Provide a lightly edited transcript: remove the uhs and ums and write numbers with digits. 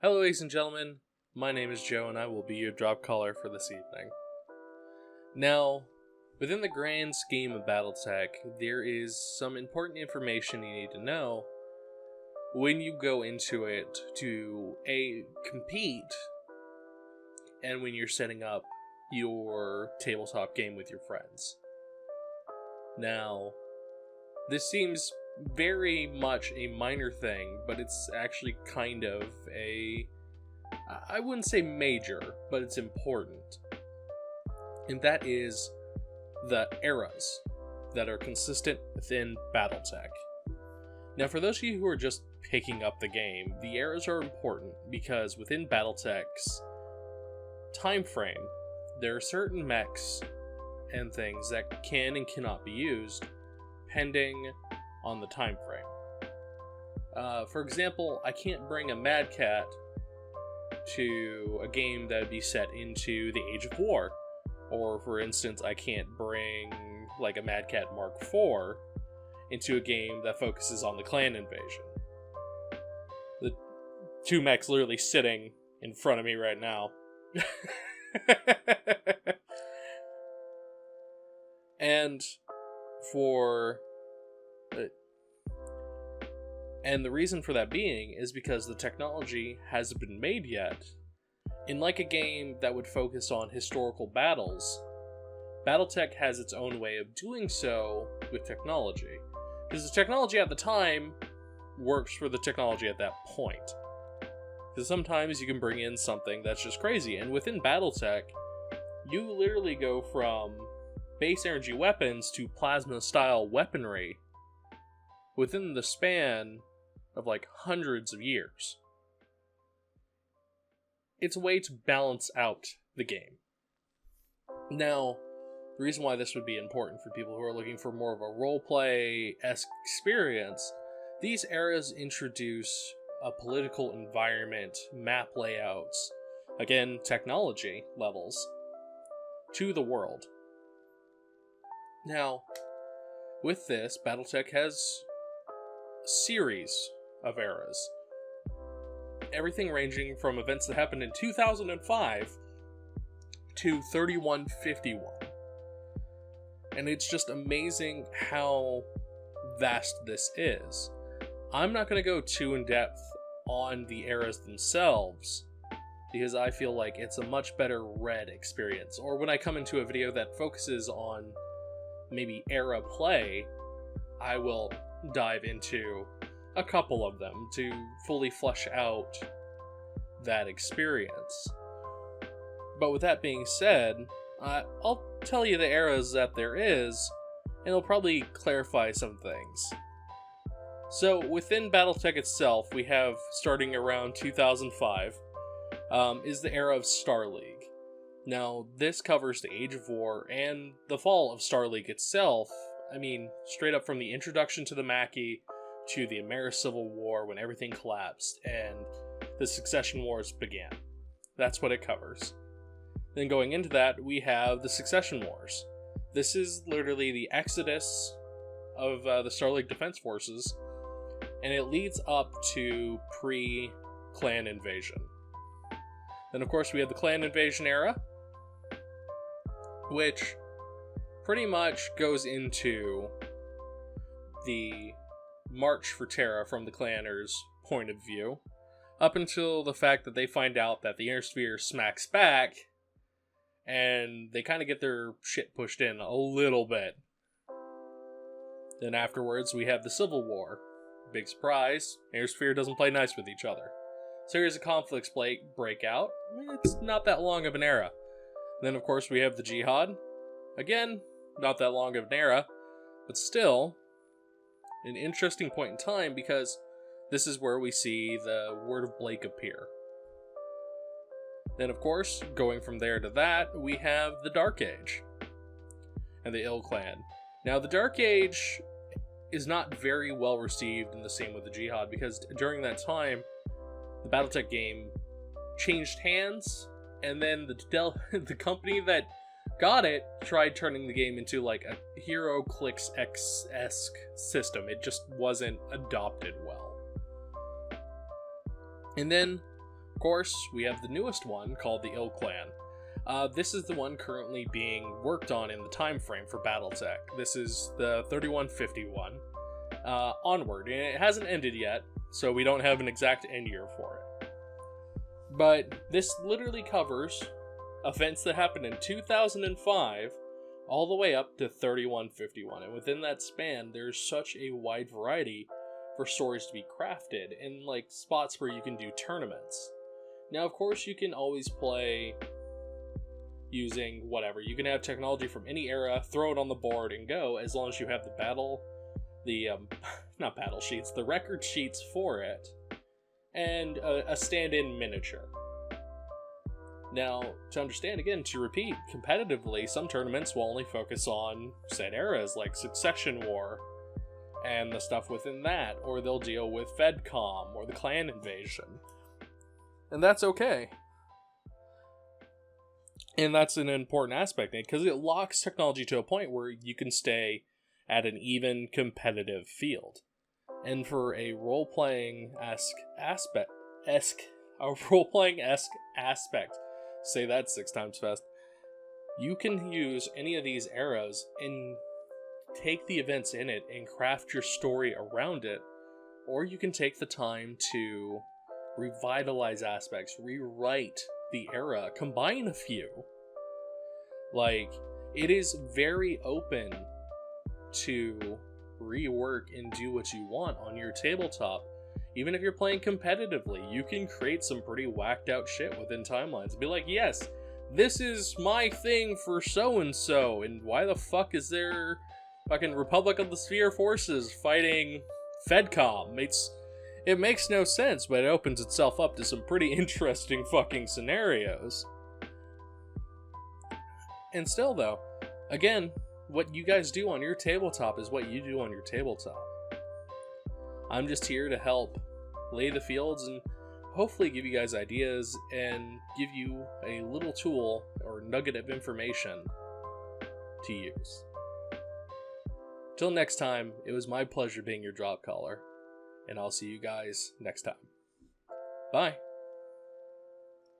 Hello, ladies and gentlemen. My name is Joe, and I will be your drop caller for this evening. Now, within the grand scheme of Battletech, there is some important information you need to know when you go into it to compete, and when you're setting up your tabletop game with your friends. Now, this seems very much a minor thing, but it's actually kind of I wouldn't say major, but it's important. And that is the eras that are consistent within Battletech. Now, for those of you who are just picking up the game, the eras are important because within Battletech's time frame, there are certain mechs and things that can and cannot be used pending on the time frame. For example, I can't bring a Mad Cat to a game that would be set into the Age of War. Or, for instance, I can't bring like a Mad Cat Mark IV into a game that focuses on the clan invasion. The two mechs literally sitting in front of me right now. And the reason for that being is because the technology hasn't been made yet. In like a game that would focus on historical battles, Battletech has its own way of doing so with technology. Because the technology at the time works for the technology at that point. Because sometimes you can bring in something that's just crazy, and within Battletech, you literally go from base energy weapons to plasma-style weaponry within the span of like hundreds of years. It's a way to balance out the game. Now, the reason why this would be important for people who are looking for more of a roleplay-esque experience, these eras introduce a political environment, map layouts, again, technology levels, to the world. Now, with this, Battletech has a series of eras. Everything ranging from events that happened in 2005 to 3151. And it's just amazing how vast this is. I'm not going to go too in-depth on the eras themselves, because I feel like it's a much better read experience. Or when I come into a video that focuses on maybe era play, I will dive into a couple of them to fully flesh out that experience. But with that being said, I'll tell you the eras that there is, and it'll probably clarify some things. So within Battletech itself, we have, starting around 2005, is the era of Star League. Now, this covers the Age of War and the fall of Star League itself. I mean, straight up from the introduction to the Maquis to the Americivil War when everything collapsed and the Succession Wars began. That's what it covers. Then going into that, we have the Succession Wars. This is literally the exodus of the Star League Defense Forces, and it leads up to pre-clan invasion. Then of course we have the clan invasion era, which pretty much goes into the march for Terra from the clanners' point of view, up until the fact that they find out that the Innersphere smacks back, and they kind of get their shit pushed in a little bit. Then afterwards, we have the Civil War. Big surprise, Innersphere doesn't play nice with each other. Series of conflicts break out. It's not that long of an era. Then of course we have the Jihad. Again, not that long of an era, but still an interesting point in time, because this is where we see the Word of Blake appear. Then of course, going from there to that, we have the Dark Age and the Ill Clan. Now the Dark Age is not very well received in the same with the Jihad, because during that time, the Battletech game changed hands, and then the company that got it tried turning the game into like a Hero Clicks X-esque system. It just wasn't adopted well. And then, of course, we have the newest one called the Ill Clan. This is the one currently being worked on in the time frame for Battletech. This is the 3151 onward, and it hasn't ended yet, so we don't have an exact end year for it. But this literally covers events that happened in 2005 all the way up to 3151, and within that span, there's such a wide variety for stories to be crafted in like spots where you can do tournaments. Now, of course, you can always play using whatever. You can have technology from any era, throw it on the board, and go, as long as you have not battle sheets, the record sheets for it, and a stand-in miniature. Now, to understand, again, to repeat, competitively, some tournaments will only focus on said eras, like Succession War, and the stuff within that, or they'll deal with FedCom, or the clan invasion. And that's okay. And that's an important aspect, because it locks technology to a point where you can stay at an even competitive field. And for a role-playing-esque aspect, say that 6 times fast, you can use any of these eras and take the events in it and craft your story around it, or you can take the time to revitalize aspects, rewrite the era, combine a few. Like, it is very open to rework and do what you want on your tabletop. Even if you're playing competitively, you can create some pretty whacked out shit within timelines. Be like, yes, this is my thing for so-and-so, and why the fuck is there fucking Republic of the Sphere forces fighting FedCom? It makes no sense, but it opens itself up to some pretty interesting fucking scenarios. And still, though, again, what you guys do on your tabletop is what you do on your tabletop. I'm just here to help lay the fields and hopefully give you guys ideas and give you a little tool or nugget of information to use. Till next time, it was my pleasure being your drop caller, and I'll see you guys next time. Bye.